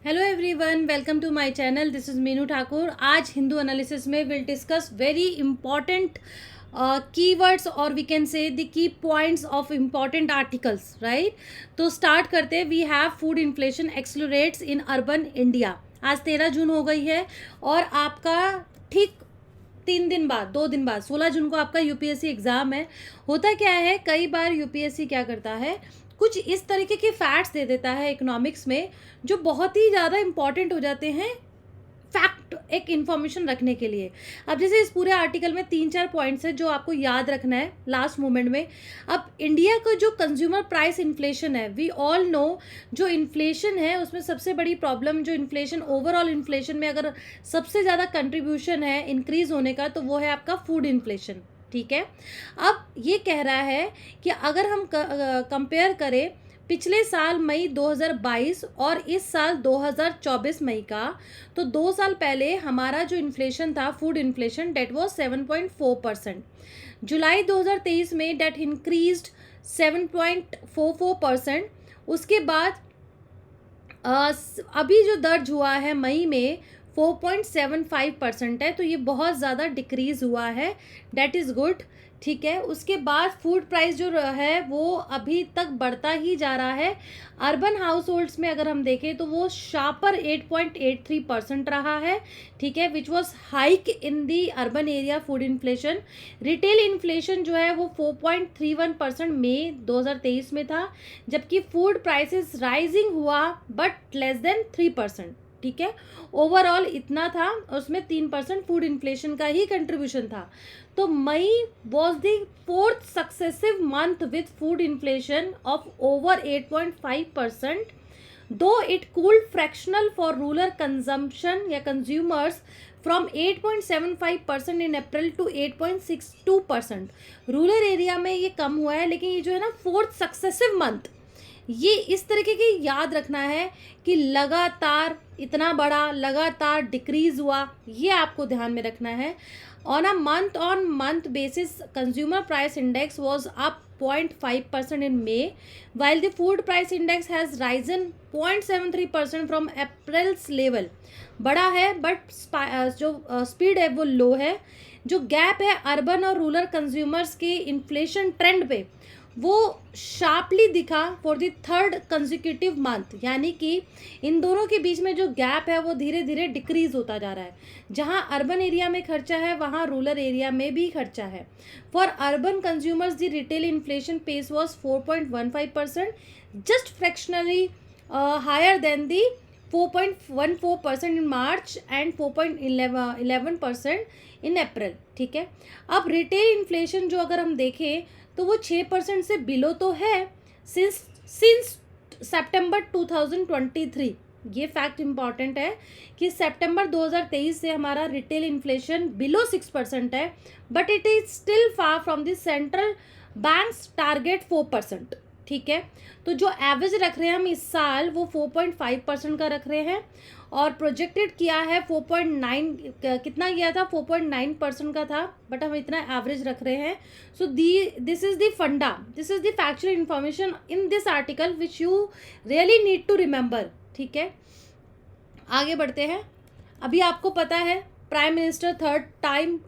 Hello everyone, welcome to my channel. This is Meenu Thakur. आज Hindu analysis में will discuss very important keywords और we can say the key points of important articles, right. तो start करते हैं। We have food inflation accelerates in urban India. आज 13 जून हो गई है और आपका ठीक 3 दिन बाद 2 दिन बाद 16 जून को आपका यूपीएससी एग्ज़ाम है। होता क्या है, कई बार यूपीएससी क्या करता है, कुछ इस तरीके के फैक्ट्स दे देता है इकोनॉमिक्स में जो बहुत ही ज़्यादा इंपॉर्टेंट हो जाते हैं फैक्ट एक इन्फॉर्मेशन रखने के लिए। अब जैसे इस पूरे आर्टिकल में 3-4 पॉइंट्स है जो आपको याद रखना है लास्ट मोमेंट में। अब इंडिया का जो कंज्यूमर प्राइस इन्फ्लेशन है, वी ऑल नो, जो इन्फ्लेशन है उसमें सबसे बड़ी प्रॉब्लम, जो इन्फ्लेशन ओवरऑल इन्फ्लेशन में अगर सबसे ज़्यादा कंट्रीब्यूशन है इंक्रीज होने का, तो वो है आपका फूड इन्फ्लेशन। ठीक है। अब ये कह रहा है कि अगर हम कंपेयर करें पिछले साल मई 2022 और इस साल 2024 मई का, तो 2 साल पहले हमारा जो इन्फ्लेशन था फूड इन्फ्लेशन, डेट वाज 7.4%। जुलाई 2023 में डेट इंक्रीज्ड 7.44%। उसके बाद अभी जो दर्ज हुआ है मई में 4.75% है, तो ये बहुत ज़्यादा डिक्रीज़ हुआ है। That is good. ठीक है। उसके बाद फूड प्राइस जो है वो अभी तक बढ़ता ही जा रहा है। अर्बन हाउस होल्ड्स में अगर हम देखें तो वो शार्पर 8.83% रहा है। ठीक है, which was hike in the urban area food inflation. Retail inflation जो है वो 4.31% मई 2023 में था, जबकि फूड प्राइसेस राइजिंग हुआ बट लेस देन 3%। ठीक है, ओवरऑल इतना था, उसमें 3% फूड इन्फ्लेशन का ही कंट्रीब्यूशन था। तो May was the 4th successive month with food inflation of over 8.5%, though it cooled fractional for rural consumption या consumers from 8.75% in April to 8.62%। Rural area में ये कम हुआ है, लेकिन ये जो है ना 4th सक्सेसिव मंथ, ये इस तरीके की याद रखना है कि लगातार इतना बड़ा लगातार डिक्रीज हुआ, ये आपको ध्यान में रखना है। On a month basis consumer price index was up 0.5% in May, while the food price index has risen 0.73% from April's level। बड़ा है बट जो स्पीड है वो लो है। जो गैप है अर्बन और रूरल कंज्यूमर्स के इन्फ्लेशन ट्रेंड पे, वो शार्पली दिखा for the 3rd consecutive month, यानी कि इन दोनों के बीच में जो गैप है वो धीरे धीरे डिक्रीज होता जा रहा है। जहां अर्बन एरिया में खर्चा है वहां रूरल एरिया में भी खर्चा है। For urban consumers the retail inflation pace was 4.15%, just fractionally higher than the 4.14% in March and 4.11% in April. ठीक है। अब रिटेल इन्फ्लेशन जो अगर हम देखें तो वो 6% से बिलो तो है सिंस सितंबर 2023। ये फैक्ट इंपॉर्टेंट है कि सितंबर 2023 से हमारा रिटेल इन्फ्लेशन बिलो 6% है, but it is still far from the central banks target 4%। ठीक है। तो जो एवरेज रख रहे हैं हम इस साल वो 4.5% का रख रहे हैं, और प्रोजेक्टेड किया है 4.9, कितना किया था 4.9% का था, बट हम इतना एवरेज रख रहे हैं। So this is the funda, this is the factual information in this article which you really need to remember. ठीक है, आगे बढ़ते हैं। अभी आपको पता है प्राइम मिनिस्टर 3rd टाइम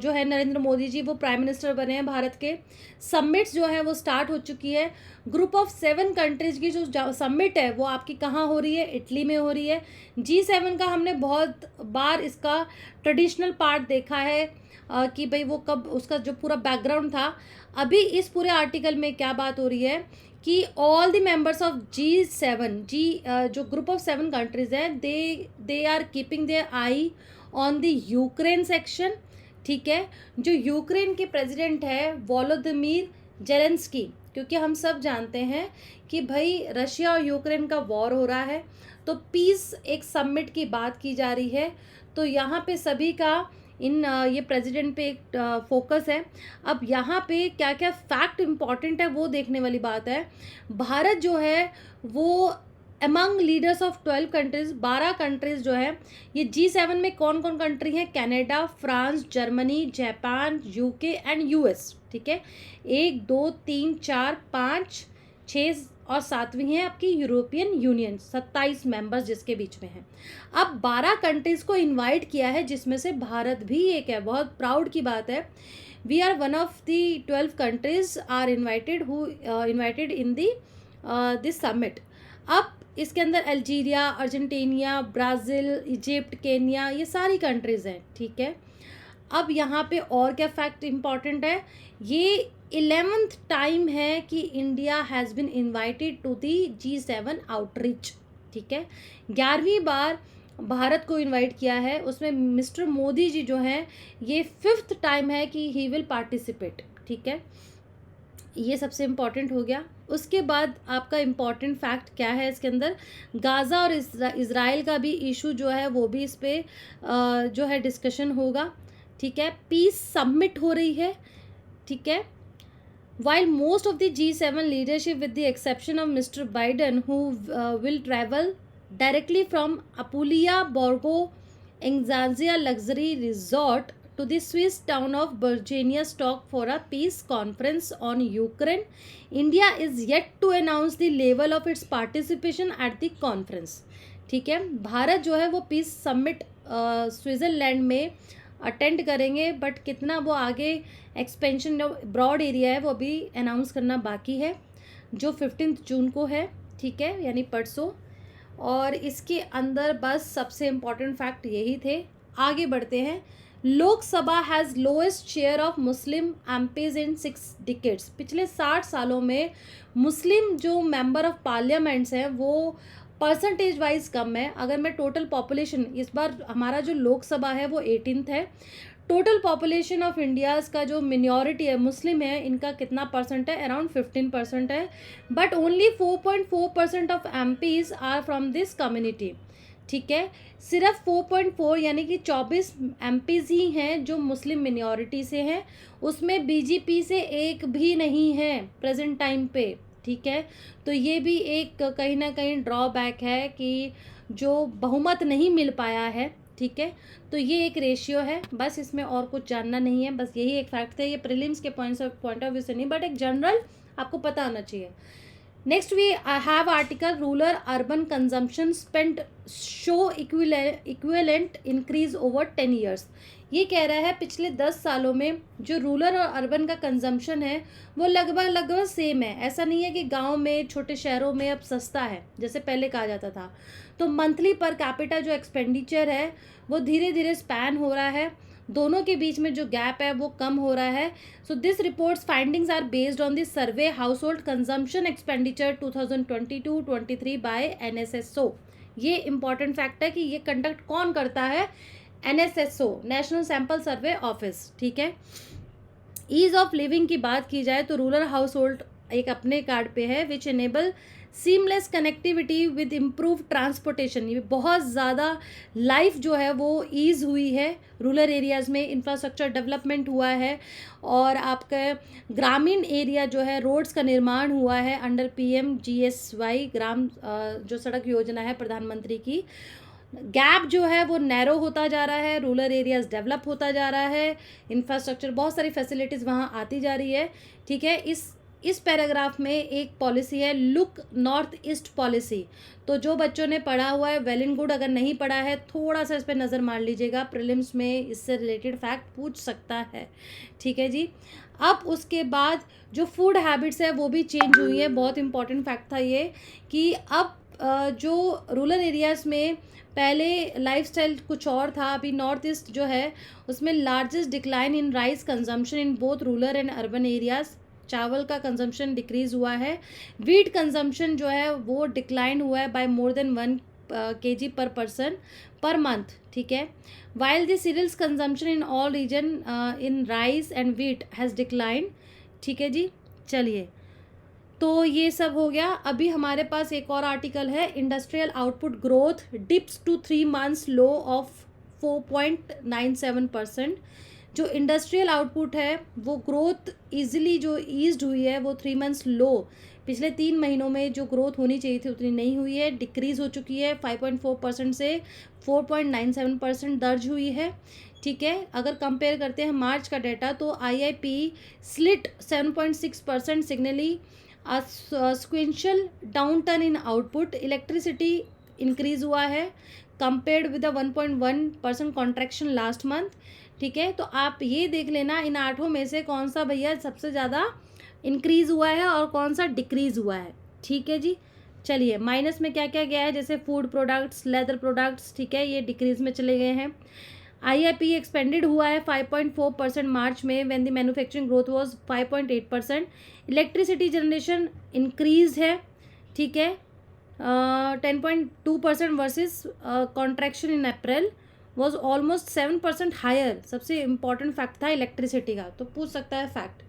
जो है नरेंद्र मोदी जी, वो प्राइम मिनिस्टर बने हैं भारत के। समिट्स जो है वो स्टार्ट हो चुकी है। ग्रुप ऑफ 7 कंट्रीज की जो समिट है वो आपकी कहाँ हो रही है, इटली में हो रही है। G7 का हमने बहुत बार इसका ट्रेडिशनल पार्ट देखा है कि भाई वो कब, उसका जो पूरा बैकग्राउंड था। अभी इस पूरे आर्टिकल में क्या बात हो रही है कि all the members of G7 जो ग्रुप ऑफ 7 कंट्रीज हैं, they are keeping their eye on the Ukraine section. ठीक है। जो यूक्रेन के प्रेसिडेंट है वोलोदिमीर जेलेंस्की, क्योंकि हम सब जानते हैं कि भाई रशिया और यूक्रेन का वॉर हो रहा है, तो पीस एक समिट की बात की जा रही है। तो यहाँ पे सभी का ये प्रेसिडेंट पे एक फोकस है। अब यहाँ पे क्या क्या फैक्ट इम्पॉर्टेंट है वो देखने वाली बात है। भारत जो है वो among leaders of 12 countries, 12 countries जो है, ये G7 में कौन कौन कंट्री हैं, Canada, France, Germany, Japan, UK and US. ठीक है, 1 2 3 4 5 6 और 7वीं है आपकी यूरोपियन यूनियन, 27 मेंबर्स जिसके बीच में हैं। अब 12 कंट्रीज़ को इनवाइट किया है, जिसमें से भारत भी एक है, बहुत प्राउड की बात है। We are one of the 12 countries are invited in the this summit. अब इसके अंदर Algeria, Argentina, Brazil, Egypt, Kenya, ये सारी कंट्रीज़ हैं, ठीक है। अब यहाँ पे और क्या फैक्ट इम्पॉर्टेंट है, ये 11th टाइम है कि India has been invited to the G7 outreach, ठीक है। 11वीं बार भारत को इनवाइट किया है, उसमें मिस्टर मोदी जी जो हैं, ये 5th टाइम है कि ही विल पार्टिसिपेट, ठीक है। ये सबसे इम्पॉर्टेंट हो गया। उसके बाद आपका इम्पॉर्टेंट फैक्ट क्या है इसके अंदर, गाज़ा और इज़राइल का भी इशू जो है वो भी इस पे जो है डिस्कशन होगा, ठीक है। पीस सबमिट हो रही है, ठीक है। While most of the G7 leadership, with the exception of Mr. Biden, who will travel directly from Apulia Borgo Engzanzia luxury resort to the Swiss town of Birkenstock for a peace conference on Ukraine, India is yet to announce the level of its participation at the conference, ठीक है। भारत जो है वो piece summit Switzerland में attend करेंगे, but कितना वो आगे एक्सपेंशन जो ब्रॉड एरिया है वो अभी अनाउंस करना बाकी है, जो 15 जून को है, ठीक है, यानी परसों। और इसके अंदर बस सबसे इम्पॉर्टेंट फैक्ट यही थे। आगे बढ़ते हैं। Lok Sabha has lowest share of Muslim MPs in 6 decades. पिछले 60 सालों में मुस्लिम जो मेंबर ऑफ पार्लियामेंट्स हैं वो परसेंटेज वाइज कम है। अगर मैं टोटल पॉपुलेशन, इस बार हमारा जो लोकसभा है वो 18th है, टोटल पॉपुलेशन ऑफ इंडियाज़ का जो मिनॉरिटी है मुस्लिम है, इनका कितना परसेंट है, अराउंड 15% है, but only 4.4% of MPs are from this community, ठीक है। सिर्फ 4.4 यानी कि 24 एमपीज ही हैं जो मुस्लिम मिनॉरिटी से हैं, उसमें बीजेपी से एक भी नहीं है प्रेजेंट टाइम पे, ठीक है। तो ये भी एक कहीं ना कहीं ड्रॉबैक है कि जो बहुमत नहीं मिल पाया है, ठीक है। तो ये एक रेशियो है, बस इसमें और कुछ जानना नहीं है, बस यही एक फैक्ट है। ये प्रीलिम्स के पॉइंट ऑफ व्यू से नहीं, बट एक जनरल आपको पता होना चाहिए। Next we have article rural urban consumption spend show equivalent increase over 10 years. ये कह रहा है पिछले 10 सालों में जो रूरल और अर्बन का कंजम्पशन है वो लगभग सेम है। ऐसा नहीं है कि गांव में, छोटे शहरों में अब सस्ता है जैसे पहले कहा जाता था। तो मंथली पर कैपिटा जो एक्सपेंडिचर है वो धीरे धीरे स्पैन हो रहा है, दोनों के बीच में जो गैप है वो कम हो रहा है। So this reports findings are based on this survey household consumption expenditure 2022-23 by NSSO। ये इंपॉर्टेंट फैक्ट है कि ये कंडक्ट कौन करता है, NSSO, national sample survey office, ठीक है। ईज ऑफ लिविंग की बात की जाए तो रूरल हाउस होल्ड एक अपने कार्ड पे है, which enable seamless connectivity with improve transportation. ये बहुत ज़्यादा लाइफ जो है वो ईज़ हुई है रूरल एरियाज़ में, इंफ्रास्ट्रक्चर डेवलपमेंट हुआ है, और आपका ग्रामीण एरिया जो है रोड्स का निर्माण हुआ है अंडर PMGSY ग्राम जो सड़क योजना है प्रधानमंत्री की। गैप जो है वो नैरो होता जा रहा है, रूरल एरियाज़ डेवलप होता जा रहा है, इंफ्रास्ट्रक्चर बहुत सारी फैसिलिटीज़ वहाँ आती जा रही है, ठीक है। इस पैराग्राफ में एक पॉलिसी है लुक नॉर्थ ईस्ट पॉलिसी। तो जो बच्चों ने पढ़ा हुआ है वेल एंड गुड, अगर नहीं पढ़ा है थोड़ा सा इस पर नज़र मार लीजिएगा, प्रीलिम्स में इससे रिलेटेड फैक्ट पूछ सकता है, ठीक है जी। अब उसके बाद जो फूड हैबिट्स है वो भी चेंज हुई है, बहुत इंपॉर्टेंट फैक्ट था ये कि अब जो रूरल एरियाज़ में पहले लाइफस्टाइल कुछ और था, अभी नॉर्थ ईस्ट जो है उसमें largest decline in rice consumption in both rural and urban areas. चावल का कंजम्पशन डिक्रीज़ हुआ है, वीट कंजम्पशन जो है वो डिक्लाइन हुआ है by more than 1 kg per person per month, ठीक है। While the cereals consumption in all region in rice and wheat has decline, ठीक है जी। चलिए, तो ये सब हो गया। अभी हमारे पास एक और आर्टिकल है, industrial output growth dips to 3 months low of 4.97%। जो इंडस्ट्रियल आउटपुट है वो ग्रोथ ईजिली जो ईज्ड हुई है वो 3 months लो, पिछले 3 महीनों में जो ग्रोथ होनी चाहिए थी उतनी नहीं हुई है, डिक्रीज़ हो चुकी है, 5.4% से 4.97% दर्ज हुई है, ठीक है। अगर कंपेयर करते हैं मार्च का डाटा तो IIP slid 7.6% signalling sequential down turn in output, electricity increase हुआ है compared with 1.1% contraction last month. ठीक है, तो आप ये देख लेना इन आठों में से कौन सा भैया सबसे ज़्यादा इंक्रीज हुआ है और कौन सा डिक्रीज हुआ है। ठीक है जी, चलिए माइनस में क्या क्या गया है, जैसे फूड प्रोडक्ट्स, लेदर प्रोडक्ट्स, ठीक है, ये डिक्रीज में चले गए हैं। IIP एक्सपेंडेड हुआ है 5.4% मार्च में, when the manufacturing growth was 5.8%। Electricity generation increase है, ठीक है, 10.2% versus contraction in April was almost 7% higher. सबसे इंपॉर्टेंट फैक्ट था इलेक्ट्रिसिटी का, तो पूछ सकता है fact.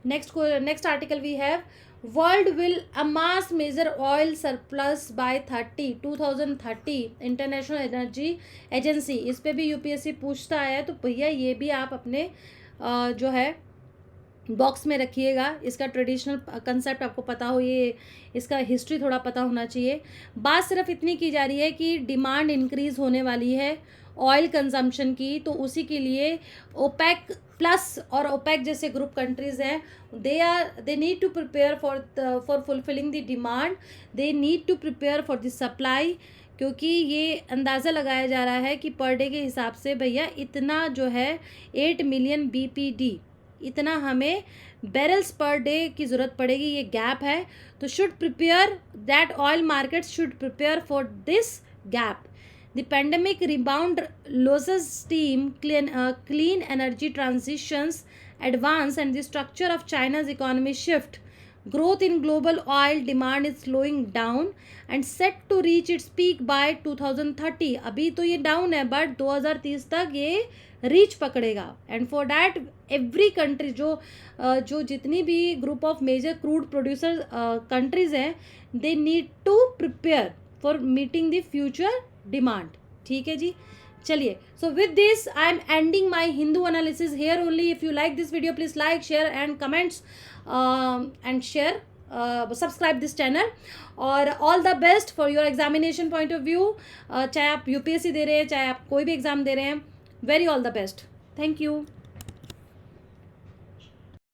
Next article we have, world will amass major oil surplus by 2030, international energy agency. इस पे भी यूपीएससी पूछता है, तो भैया ये भी आप अपने जो है बॉक्स में रखिएगा। इसका ट्रेडिशनल कंसेप्ट आपको पता हो, ये इसका हिस्ट्री थोड़ा पता होना चाहिए। बात सिर्फ इतनी की जा रही है कि डिमांड इंक्रीज़ होने वाली है ऑयल कंजम्पशन की, तो उसी के लिए ओपेक प्लस और ओपेक जैसे ग्रुप कंट्रीज़ हैं, they need to prepare for fulfilling the demand, they need to prepare for the supply, क्योंकि ये अंदाज़ा लगाया जा रहा है कि पर डे के हिसाब से भैया इतना जो है 8 मिलियन BPD, इतना हमें बैरल्स पर डे की ज़रूरत पड़ेगी, ये गैप है। तो should prepare that oil market should prepare for this gap. The pandemic rebound loses steam, clean energy transitions advance and the structure of China's economy shift. Growth in global oil demand is slowing down and set to reach its peak by 2030. अभी तो ये down है, but 2030 तक ये reach पकड़ेगा। And for that every country, जो जितनी भी group of major crude producer countries हैं, they need to prepare for meeting the future demand. ठीक है जी, चलिए, so with this I am ending my Hindu analysis here only. If you like this video please like, share and comments and share, subscribe this channel. और all the best for your examination point of view, चाहे आप UPSC दे रहे हैं, चाहे आप कोई भी exam दे रहे हैं, very all the best. Thank you.